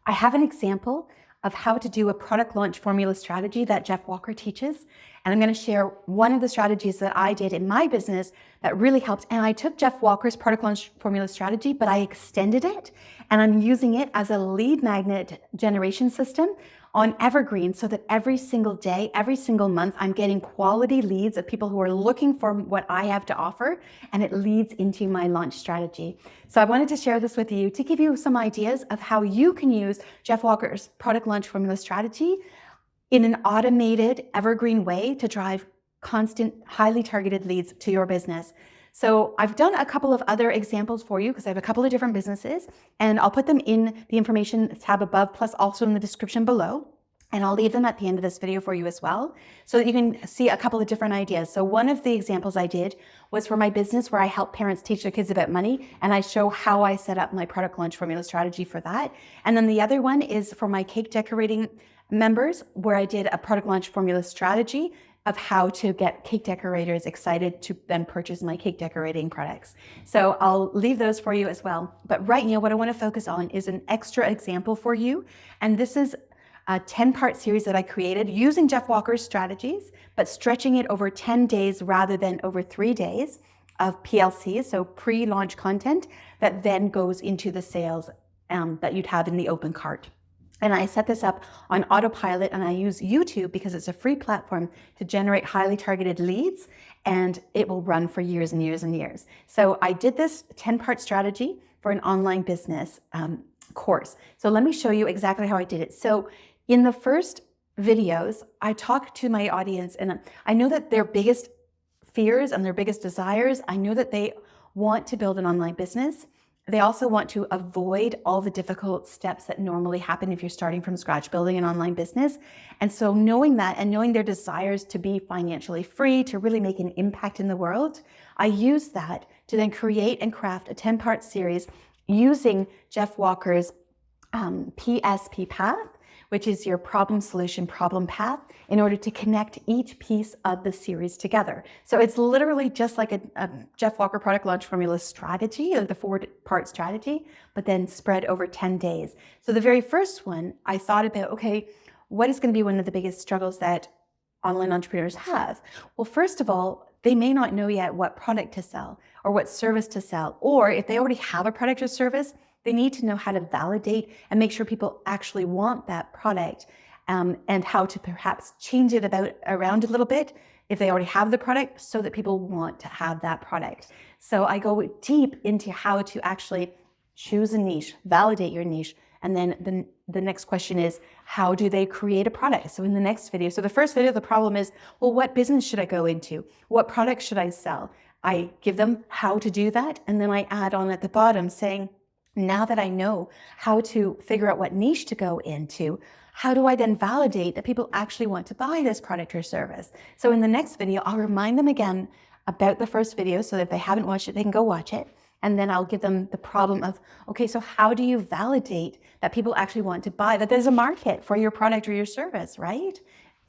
I have an example of how to do a product launch formula strategy that Jeff Walker teaches. And I'm going to share one of the strategies that I did in my business that really helped. And I took Jeff Walker's product launch formula strategy, but I extended it and I'm using it as a lead magnet generation system on Evergreen so that every single day, every single month, I'm getting quality leads of people who are looking for what I have to offer, and it leads into my launch strategy. So I wanted to share this with you to give you some ideas of how you can use Jeff Walker's product launch formula strategy in an automated, evergreen way to drive constant, highly targeted leads to your business. So I've done a couple of other examples for you because I have a couple of different businesses, and I'll put them in the information tab above, plus also in the description below. And I'll leave them at the end of this video for you as well, so that you can see a couple of different ideas. So one of the examples I did was for my business where I help parents teach their kids about money, and I show how I set up my product launch formula strategy for that. And then the other one is for my cake decorating members, where I did a product launch formula strategy of how to get cake decorators excited to then purchase my cake decorating products. So I'll leave those for you as well. But right now, what I want to focus on is an extra example for you. And this is a 10-part series that I created using Jeff Walker's strategies, but stretching it over 10 days rather than over 3 days of PLC, so pre-launch content that then goes into the sales that you'd have in the open cart. And I set this up on autopilot, and I use YouTube because it's a free platform to generate highly targeted leads, and it will run for years and years and years. So I did this 10-part strategy for an online business course. So let me show you exactly how I did it. So in the first videos, I talk to my audience, and I know that their biggest fears and their biggest desires, I know that they want to build an online business. They also want to avoid all the difficult steps that normally happen if you're starting from scratch building an online business. And so knowing that and knowing their desires to be financially free, to really make an impact in the world, I use that to then create and craft a 10-part series using Jeff Walker's PSP path, which is your problem solution problem path, in order to connect each piece of the series together. So it's literally just like a Jeff Walker product launch formula strategy, or the 4-part strategy, but then spread over 10 days. So the very first one, I thought about, okay, what is going to be one of the biggest struggles that online entrepreneurs have? Well, first of all, they may not know yet what product to sell or what service to sell, or if they already have a product or service, they need to know how to validate and make sure people actually want that product, and how to perhaps change it around a little bit if they already have the product so that people want to have that product. So I go deep into how to actually choose a niche, validate your niche, and then the next question is, how do they create a product? So in the next video, so the first video, the problem is, well, what business should I go into? What product should I sell? I give them how to do that, and then I add on at the bottom saying, now that I know how to figure out what niche to go into, how do I then validate that people actually want to buy this product or service? So in the next video, I'll remind them again about the first video, so that if they haven't watched it, they can go watch it. And then I'll give them the problem of, okay, so how do you validate that people actually want to buy, that there's a market for your product or your service, right?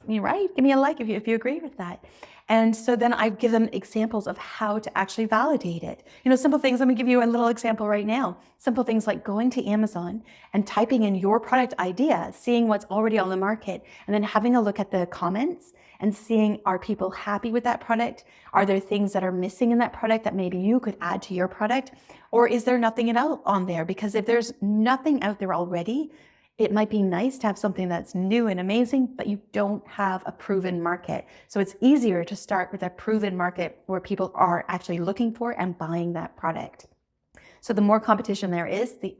You're right. Give me a like if you agree with that. And so then I give them examples of how to actually validate it. You know, simple things. Let me give you a little example right now. Simple things like going to Amazon and typing in your product idea, seeing what's already on the market, and then having a look at the comments and seeing, are people happy with that product? Are there things that are missing in that product that maybe you could add to your product? Or is there nothing at all on there? Because if there's nothing out there already, it might be nice to have something that's new and amazing, but you don't have a proven market. So it's easier to start with a proven market where people are actually looking for and buying that product. So the more competition there is, the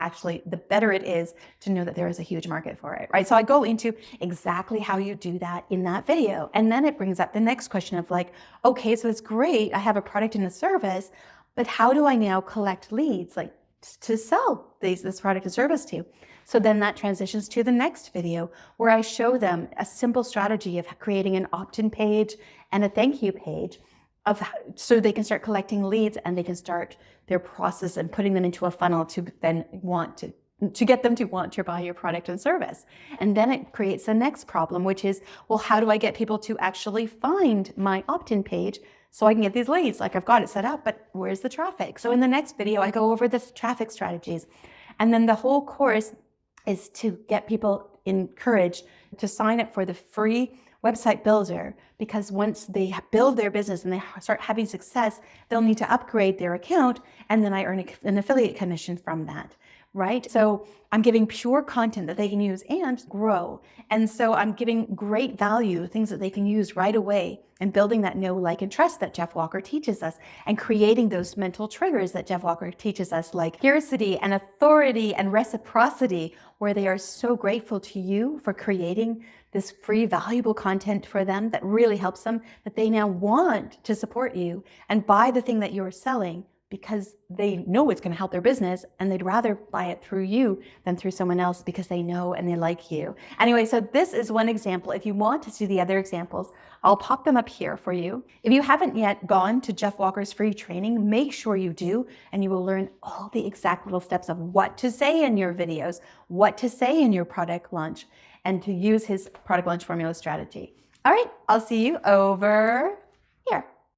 better it is to know that there is a huge market for it, right? So I go into exactly how you do that in that video. And then it brings up the next question of like, okay, so it's great, I have a product and a service, but how do I now collect leads, like to sell this product and service to? So then that transitions to the next video, where I show them a simple strategy of creating an opt-in page and a thank you page so they can start collecting leads, and they can start their process and putting them into a funnel to then to get them to want to buy your product and service. And then it creates the next problem, which is, well, how do I get people to actually find my opt-in page so I can get these leads? Like, I've got it set up, but where's the traffic? So in the next video, I go over the traffic strategies. And then the whole course is to get people encouraged to sign up for the free website builder, because once they build their business and they start having success, they'll need to upgrade their account, and then I earn an affiliate commission from that, right? So I'm giving pure content that they can use and grow. And so I'm giving great value, things that they can use right away, and building that know, like, and trust that Jeff Walker teaches us, and creating those mental triggers that Jeff Walker teaches us, like scarcity and authority and reciprocity, where they are so grateful to you for creating this free, valuable content for them that really helps them, that they now want to support you and buy the thing that you're selling, because they know it's going to help their business, and they'd rather buy it through you than through someone else, because they know and they like you. Anyway, so this is one example. If you want to see the other examples, I'll pop them up here for you. If you haven't yet gone to Jeff Walker's free training, make sure you do, and you will learn all the exact little steps of what to say in your videos, what to say in your product launch, and to use his product launch formula strategy. All right, I'll see you over here.